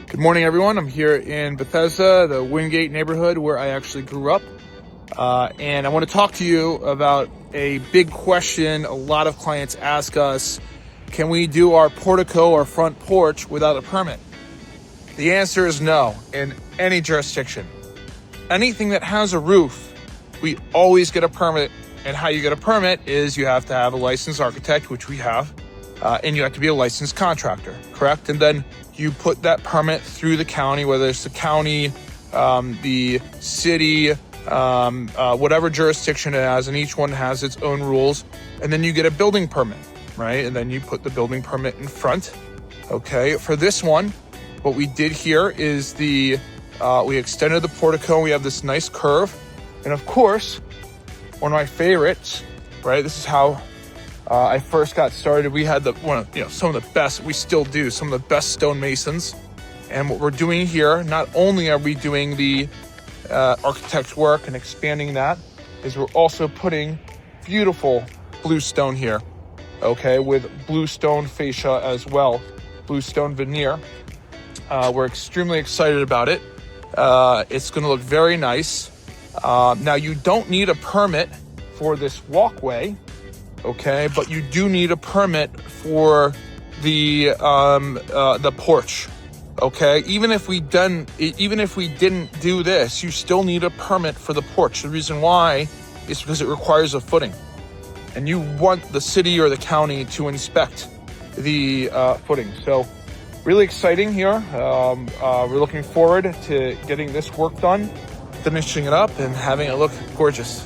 Good morning, everyone. I'm here in Bethesda, the Wingate neighborhood where I actually grew up. And I want to talk to you about a big question a lot of clients ask us. Can we do our portico or front porch without a permit? The answer is no in any jurisdiction. Anything that has a roof, we always get a permit. And how you get a permit is you have to have a licensed architect, which we have, and you have to be a licensed contractor, correct? And then you put that permit through the county, whether it's the county, the city, whatever jurisdiction it has, and each one has its own rules. And then you get a building permit, right? And then you put the building permit in front. Okay, for this one, what we did here is we extended the portico. We have this nice curve. And of course, one of my favorites, right? This is how I first got started. We had some of the best, we still do, some of the best stonemasons. And what we're doing here, not only are we doing the architect's work and expanding that, is we're also putting beautiful bluestone here, okay, with bluestone fascia as well, bluestone veneer. We're extremely excited about it. It's going to look very nice. Now, you don't need a permit for this walkway, okay, but you do need a permit for the porch, okay. Even if we didn't do this, you still need a permit for the porch. The reason why is because it requires a footing, and you want the city or the county to inspect the footing. So, really exciting here. We're looking forward to getting this work done, finishing it up, and having it look gorgeous.